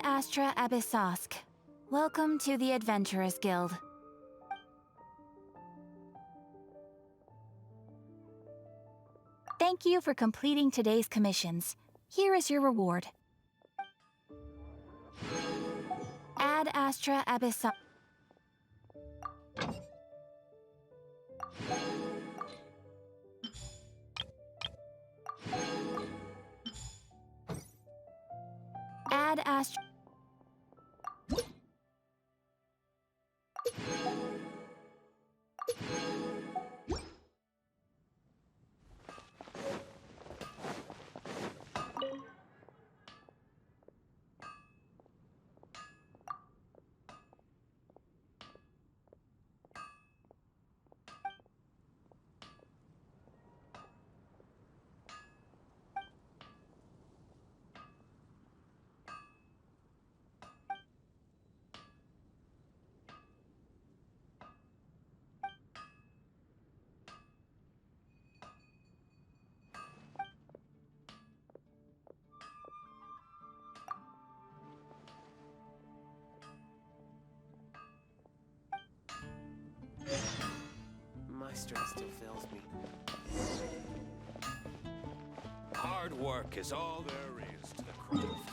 Astra Abyssosk. Welcome to the Adventurers Guild. Thank you for completing today's commissions. Here is your reward. Ad Astra Abyssosk. Ad Astra. My strength still fails me. Hard work is all there is to the craft.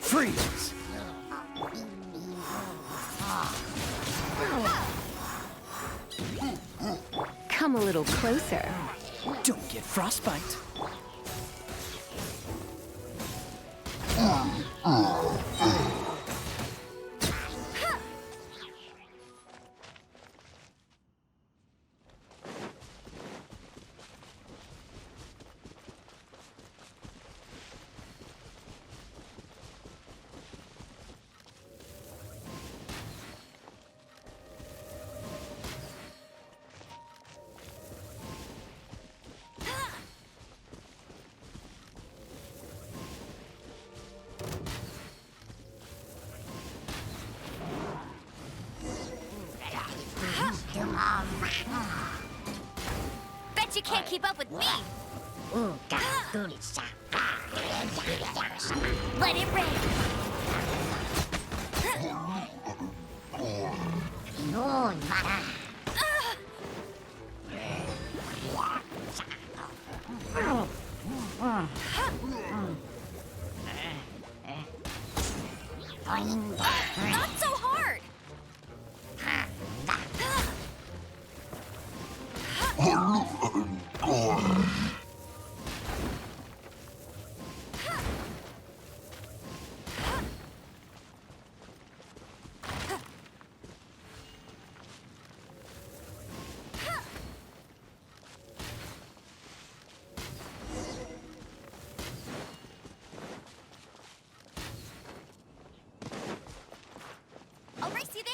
Freeze! Come a little closer. Don't get frostbite. Bet you can't keep up with me! Let it rain! Not so hard! I'll race you there!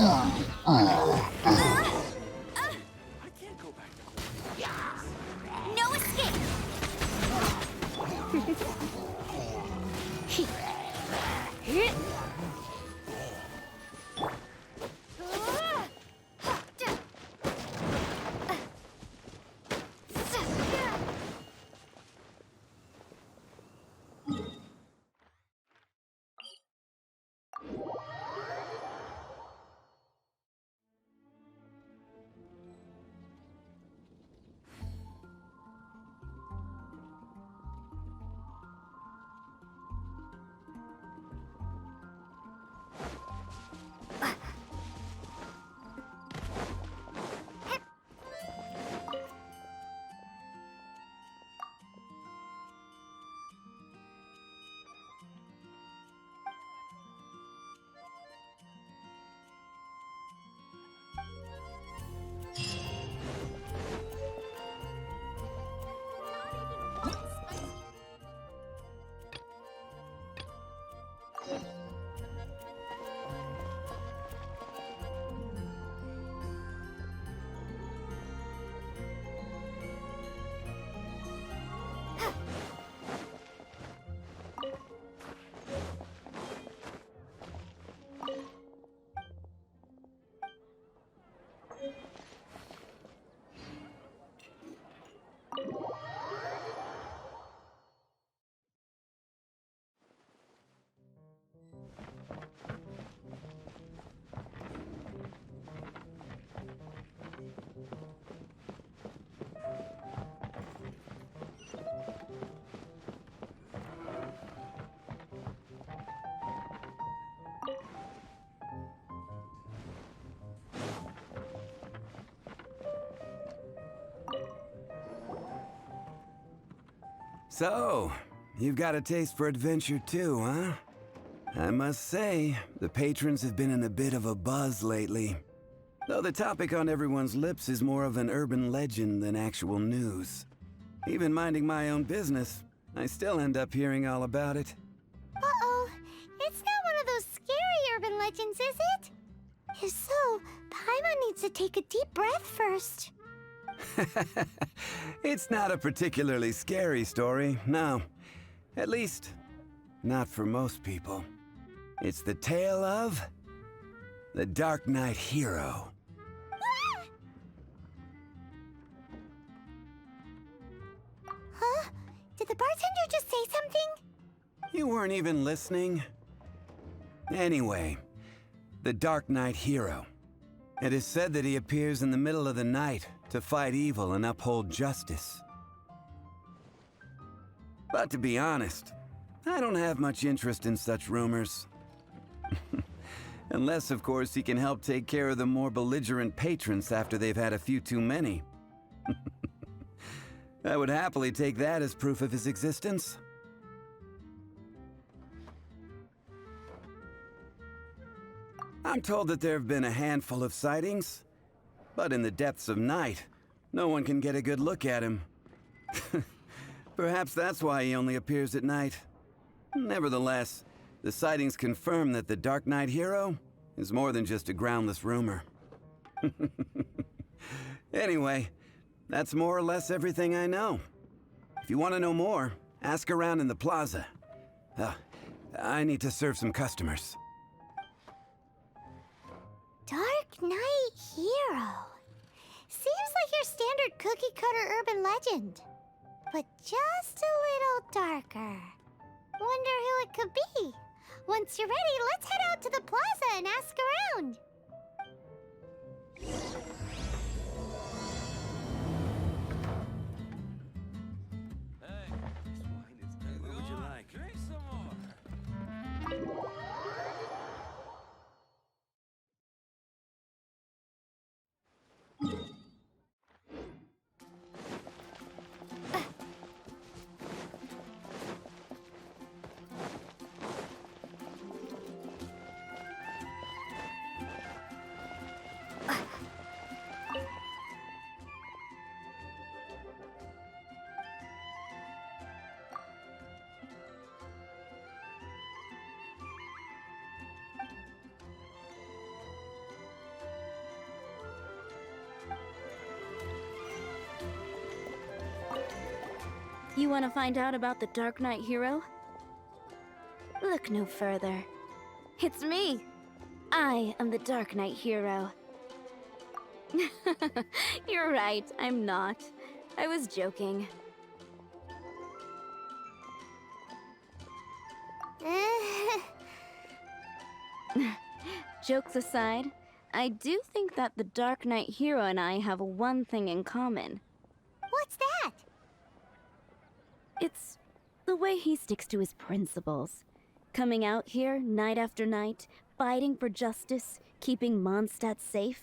I can't go back to No escape! So, you've got a taste for adventure too, huh? I must say, the patrons have been in a bit of a buzz lately. Though the topic on everyone's lips is more of an urban legend than actual news. Even minding my own business, I still end up hearing all about it. Uh-oh. It's not one of those scary urban legends, is it? If so, Paimon needs to take a deep breath first. It's not a particularly scary story, no. At least, not for most people. It's the tale of the Darknight hero. Huh? Did the bartender just say something? You weren't even listening. Anyway, the Darknight hero. It is said that he appears in the middle of the night to fight evil and uphold justice. But to be honest, I don't have much interest in such rumors. Unless, of course, he can help take care of the more belligerent patrons after they've had a few too many. I would happily take that as proof of his existence. I'm told that there have been a handful of sightings, but in the depths of night, no one can get a good look at him. Perhaps that's why he only appears at night. Nevertheless, the sightings confirm that the Darknight hero is more than just a groundless rumor. Anyway, that's more or less everything I know. If you want to know more, ask around in the plaza. I need to serve some customers. Darknight hero. Seems like your standard cookie-cutter urban legend. But just a little darker. Wonder who it could be. Once you're ready, let's head out to the plaza and ask around. What would you like? Drink some more. You want to find out about the Darknight hero? Look no further. It's me! I am the Darknight hero. You're right, I'm not. I was joking. Jokes aside, I do think that the Darknight hero and I have one thing in common. What's that? It's the way he sticks to his principles. Coming out here night after night, fighting for justice, keeping Mondstadt safe.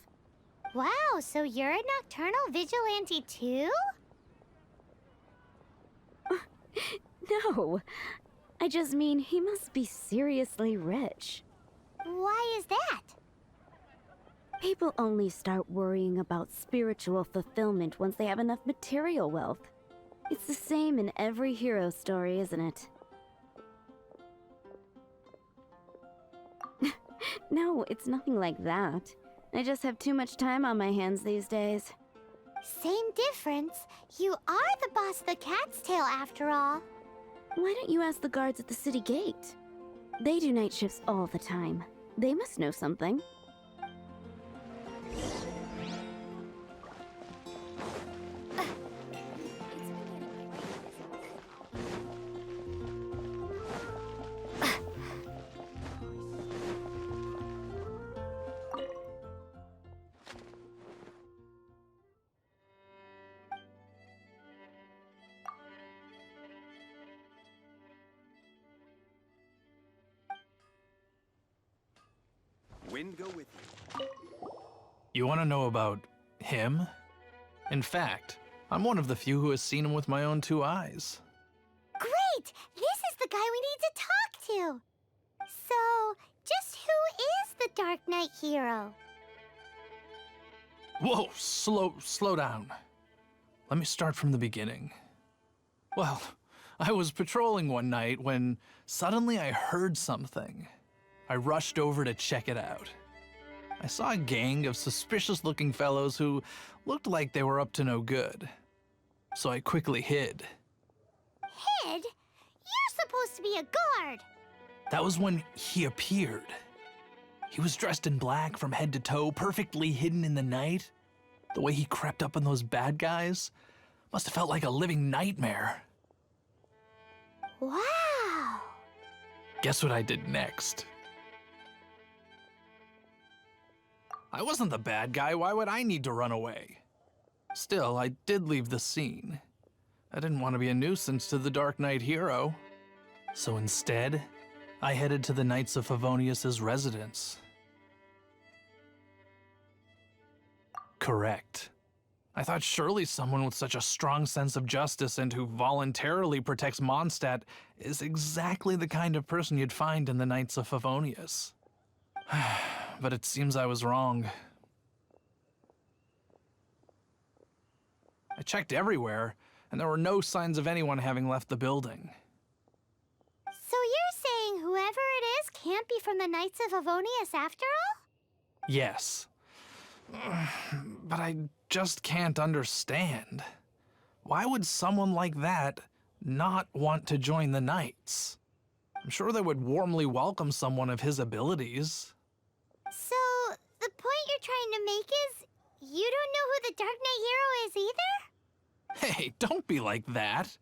Wow, so you're a nocturnal vigilante too? No, I just mean he must be seriously rich. Why is that? People only start worrying about spiritual fulfillment once they have enough material wealth. It's the same in every hero story, isn't it? No, it's nothing like that. I just have too much time on my hands these days. Same difference. You are the boss of the Cat's Tail after all. Why don't you ask the guards at the city gate? They do night shifts all the time. They must know something. Wind go with you. You want to know about him? In fact, I'm one of the few who has seen him with my own two eyes. Great! This is the guy we need to talk to. So, just who is the Darknight hero? Whoa, slow down. Let me start from the beginning. Well, I was patrolling one night when suddenly I heard something. I rushed over to check it out. I saw a gang of suspicious-looking fellows who looked like they were up to no good. So I quickly hid. Hid? You're supposed to be a guard. That was when he appeared. He was dressed in black from head to toe, perfectly hidden in the night. The way he crept up on those bad guys must have felt like a living nightmare. Wow! Guess what I did next? I wasn't the bad guy. Why would I need to run away? Still, I did leave the scene. I didn't want to be a nuisance to the Darknight hero. So instead, I headed to the Knights of Favonius's residence. Correct. I thought surely someone with such a strong sense of justice and who voluntarily protects Mondstadt is exactly the kind of person you'd find in the Knights of Favonius. But it seems I was wrong. I checked everywhere, and there were no signs of anyone having left the building. So you're saying whoever it is can't be from the Knights of Favonius after all? Yes. But I just can't understand. Why would someone like that not want to join the Knights? I'm sure they would warmly welcome someone of his abilities. So, the point you're trying to make is you don't know who the Dark Knight hero is either? Hey, don't be like that.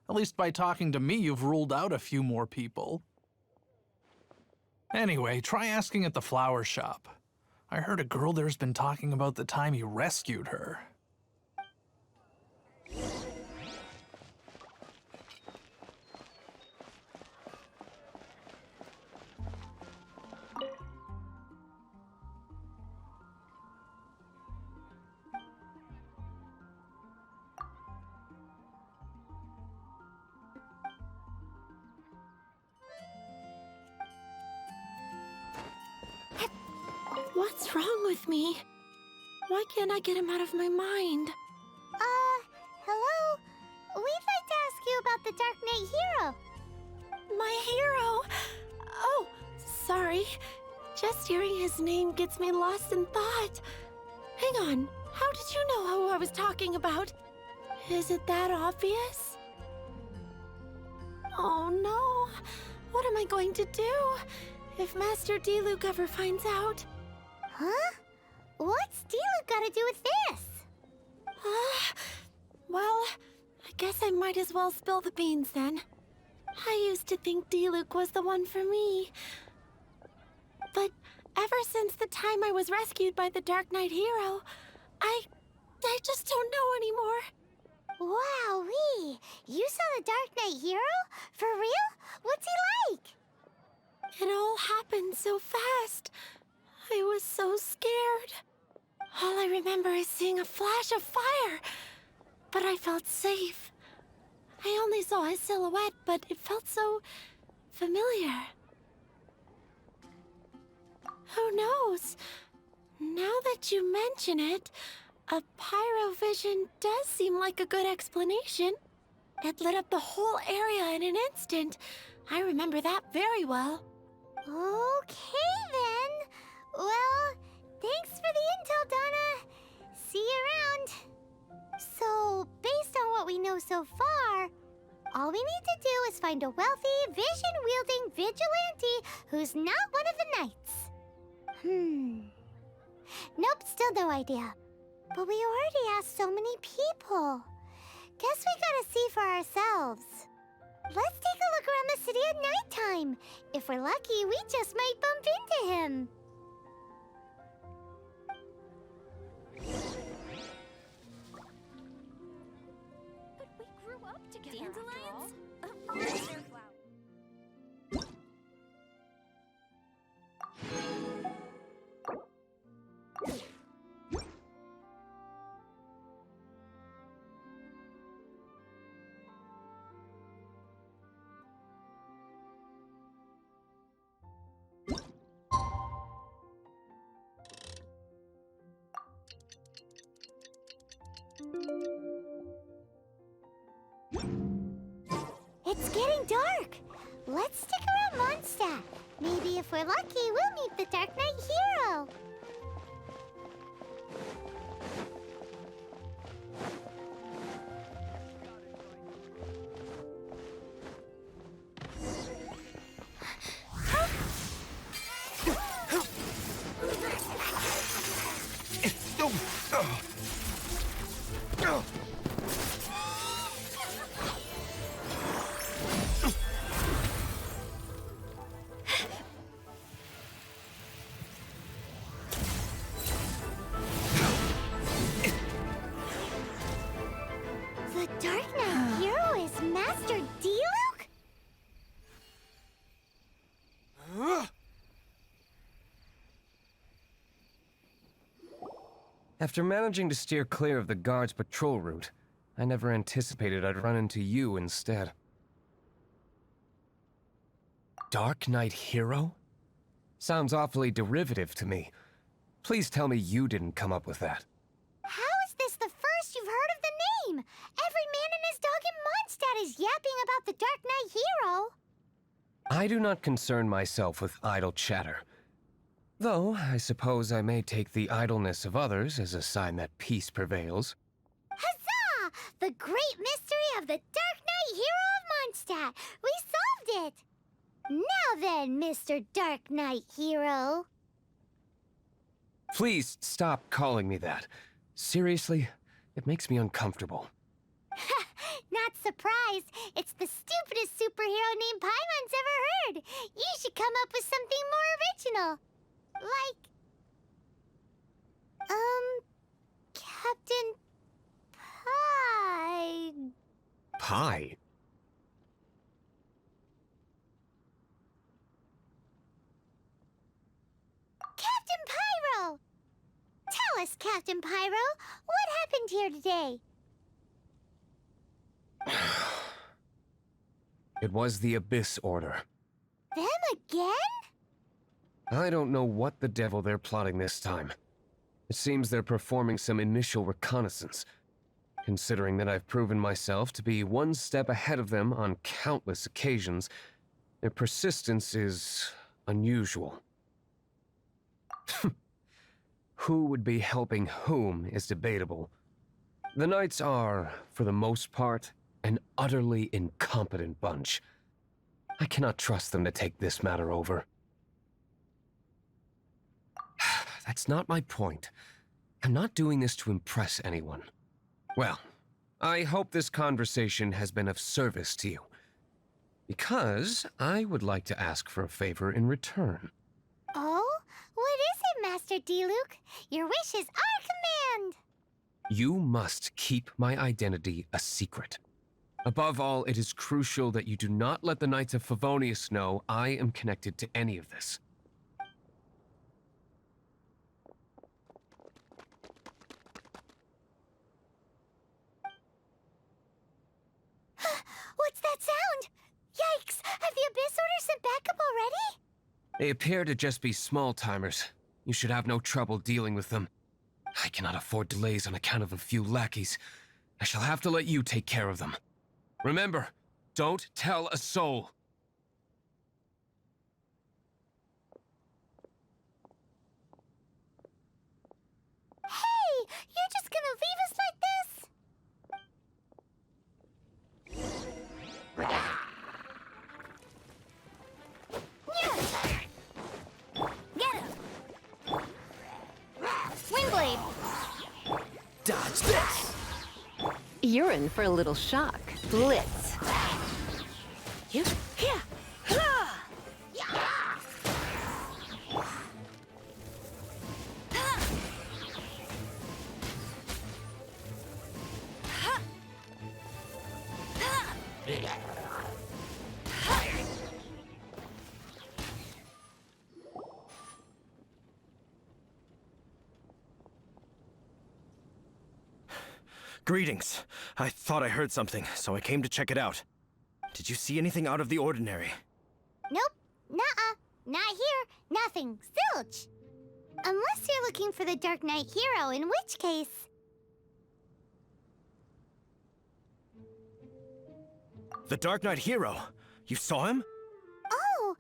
At least by talking to me, you've ruled out a few more people. Anyway, try asking at the flower shop. I heard a girl there's been talking about the time you rescued her. What's wrong with me? Why can't I get him out of my mind? Hello? We'd like to ask you about the Dark Knight hero. My hero! Oh, sorry. Just hearing his name gets me lost in thought. Hang on, how did you know who I was talking about? Is it that obvious? Oh no, what am I going to do if Master Diluc ever finds out? Huh? What's Diluc got to do with this? Well, I guess I might as well spill the beans then. I used to think Diluc was the one for me. But ever since the time I was rescued by the Dark Knight hero, I just don't know anymore. Wowee! You saw the Dark Knight hero? For real? What's he like? It all happened so fast. I was so scared. All I remember is seeing a flash of fire, but I felt safe. I only saw his silhouette, but it felt so familiar. Who knows? Now that you mention it, a pyrovision does seem like a good explanation. It lit up the whole area in an instant. I remember that very well. Okay then. Well, thanks for the intel, Donna. See you around. So, based on what we know so far, all we need to do is find a wealthy, vision-wielding vigilante who's not one of the knights. Nope, still no idea. But we already asked so many people. Guess we gotta see for ourselves. Let's take a look around the city at nighttime. If we're lucky, we just might bump into him. But we grew up together, Dandelions? It's getting dark. Let's stick around Mondstadt. Maybe if we're lucky, we'll meet the Dark Knight hero. After managing to steer clear of the guards' patrol route, I never anticipated I'd run into you instead. Darknight Hero? Sounds awfully derivative to me. Please tell me you didn't come up with that. How is this the first you've heard of the name? Every man and his dog in Mondstadt is yapping about the Dark Knight Hero. I do not concern myself with idle chatter. Though, I suppose I may take the idleness of others as a sign that peace prevails. Huzzah! The great mystery of the Dark Knight Hero of Mondstadt! We solved it! Now then, Mr. Dark Knight Hero. Please stop calling me that. Seriously, it makes me uncomfortable. Not surprised. It's the stupidest superhero name Paimon's ever heard. You should come up with something more original. Like... Captain Pie... Pie? Captain Pyro! Tell us, Captain Pyro, what happened here today? It was the Abyss Order. Them again? I don't know what the devil they're plotting this time. It seems they're performing some initial reconnaissance. Considering that I've proven myself to be one step ahead of them on countless occasions, their persistence is unusual. Who would be helping whom is debatable. The Knights are, for the most part, an utterly incompetent bunch. I cannot trust them to take this matter over. That's not my point. I'm not doing this to impress anyone. Well, I hope this conversation has been of service to you. Because I would like to ask for a favor in return. Oh? What is it, Master D-Luke? Your wish is our command! You must keep my identity a secret. Above all, it is crucial that you do not let the Knights of Favonius know I am connected to any of this. What's that sound? Yikes! Have the Abyss Order sent backup already? They appear to just be small-timers. You should have no trouble dealing with them. I cannot afford delays on account of a few lackeys. I shall have to let you take care of them. Remember, don't tell a soul. Hey! You're just gonna leave us like this? Get him! Wingblade! Dodge this! You're in for a little shock. Blitz. You here. Greetings. I thought I heard something, so I came to check it out. Did you see anything out of the ordinary? Nope. Nuh-uh. Not here. Nothing. Zilch. Unless you're looking for the Dark Knight Hero, in which case... The Dark Knight Hero? You saw him? Oh,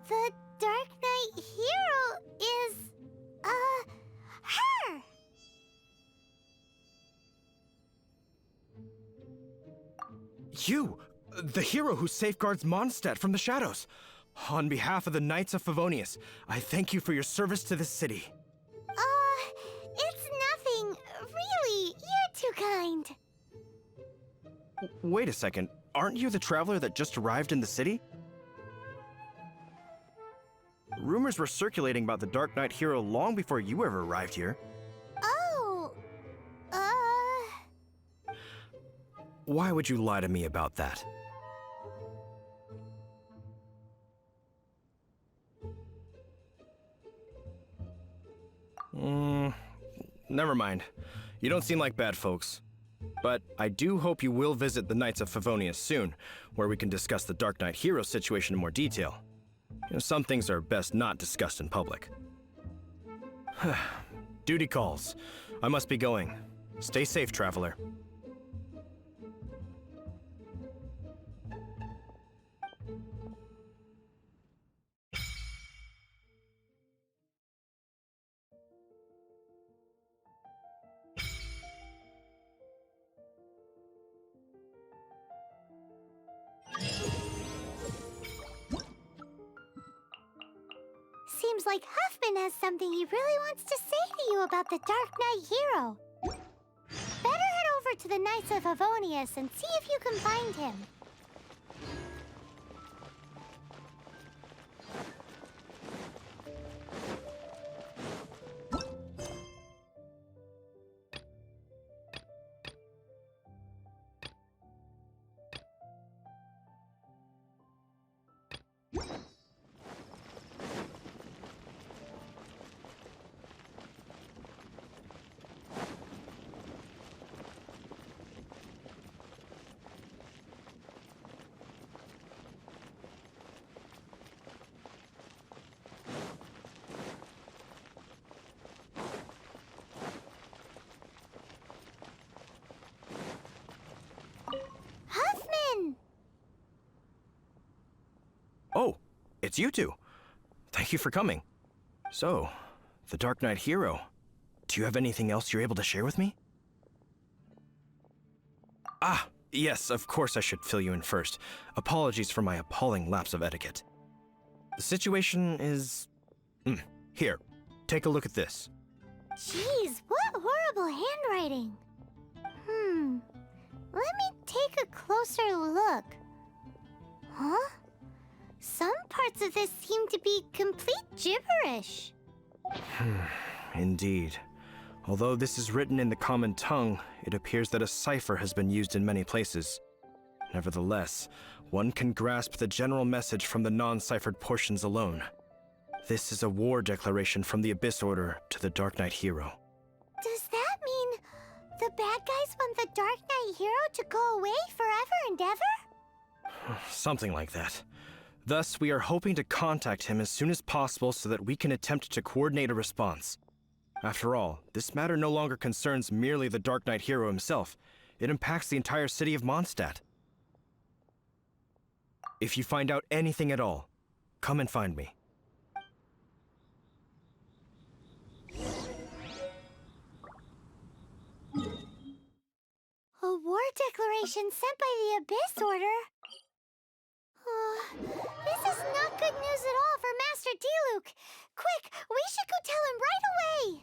the Dark Knight Hero is, her! You! The hero who safeguards Mondstadt from the shadows. On behalf of the Knights of Favonius, I thank you for your service to this city. It's nothing. Really, you're too kind. Wait a second. Aren't you the traveler that just arrived in the city? Rumors were circulating about the Dark Knight Hero long before you ever arrived here. Oh, Why would you lie to me about that? never mind. You don't seem like bad folks. But I do hope you will visit the Knights of Favonius soon, where we can discuss the Darknight hero situation in more detail. Some things are best not discussed in public. Duty calls. I must be going. Stay safe, traveler. Seems like Huffman has something he really wants to say to you about the Dark Knight hero. Better head over to the Knights of Favonius and see if you can find him. Huffman! Oh, it's you two. Thank you for coming. So, the Dark Knight hero. Do you have anything else you're able to share with me? Ah, yes, of course I should fill you in first. Apologies for my appalling lapse of etiquette. The situation is... Here, take a look at this. Jeez, what horrible handwriting. Let me take a closer look. Huh? Some parts of this seem to be complete gibberish. Indeed. Although this is written in the common tongue, it appears that a cipher has been used in many places. Nevertheless, one can grasp the general message from the non-ciphered portions alone. This is a war declaration from the Abyss Order to the Dark Knight hero. Does that mean the bad guys want the Dark Knight hero to go away forever and ever? Something like that. Thus, we are hoping to contact him as soon as possible so that we can attempt to coordinate a response. After all, this matter no longer concerns merely the Dark Knight hero himself. It impacts the entire city of Mondstadt. If you find out anything at all, come and find me. A war declaration sent by the Abyss Order? This is not good news at all for Master Diluc. Quick, we should go tell him right away!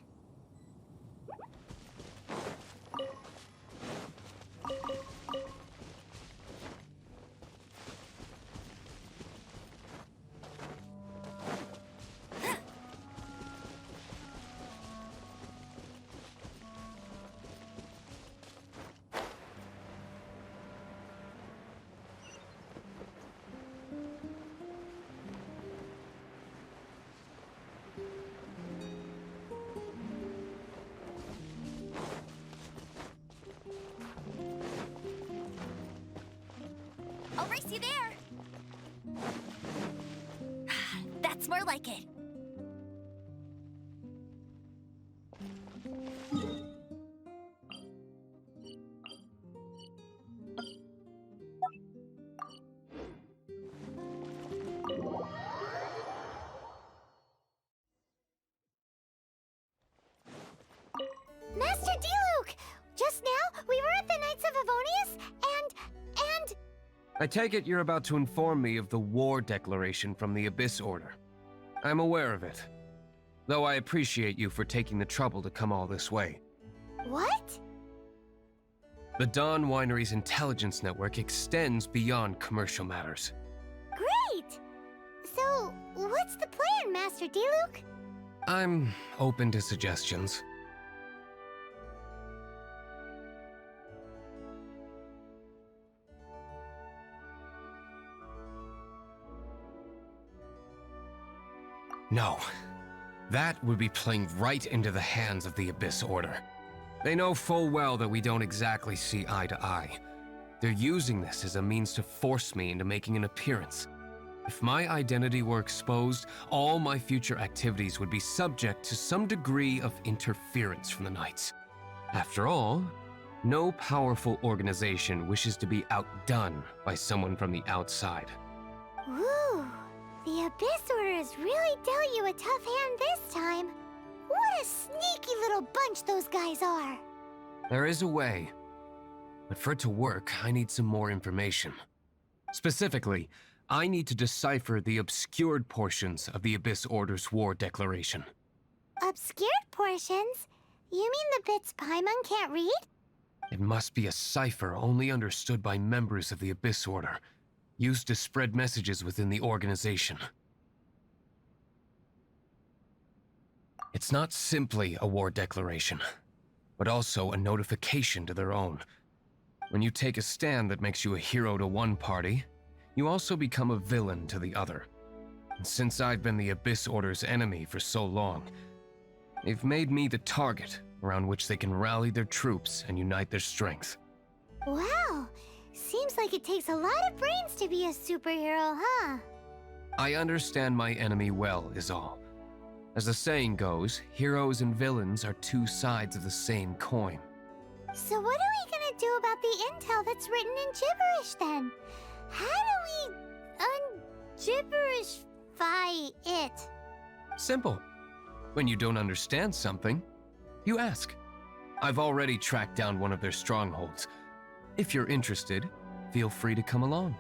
I'll race you there! That's more like it. Master Diluc! Just now, we were at the Knights of Favonius, and... I take it you're about to inform me of the war declaration from the Abyss Order. I'm aware of it, though I appreciate you for taking the trouble to come all this way. What? The Dawn Winery's intelligence network extends beyond commercial matters. Great! So, what's the plan, Master Diluc? I'm open to suggestions. No. That would be playing right into the hands of the Abyss Order. They know full well that we don't exactly see eye to eye. They're using this as a means to force me into making an appearance. If my identity were exposed, all my future activities would be subject to some degree of interference from the Knights. After all, no powerful organization wishes to be outdone by someone from the outside. Ooh, the Abyss Order has really dealt you a tough hand this time. What a sneaky little bunch those guys are. There is a way, but for it to work, I need some more information. Specifically, I need to decipher the obscured portions of the Abyss Order's war declaration. Obscured portions? You mean the bits Paimon can't read? It must be a cipher only understood by members of the Abyss Order, used to spread messages within the organization. It's not simply a war declaration, but also a notification to their own. When you take a stand that makes you a hero to one party, you also become a villain to the other. And since I've been the Abyss Order's enemy for so long, they've made me the target around which they can rally their troops and unite their strength. Wow, seems like it takes a lot of brains to be a superhero, huh? I understand my enemy well, is all. As the saying goes, heroes and villains are two sides of the same coin. So what are we gonna do about the intel that's written in gibberish then? How do we un-gibberishify it? Simple. When you don't understand something, you ask. I've already tracked down one of their strongholds. If you're interested, feel free to come along.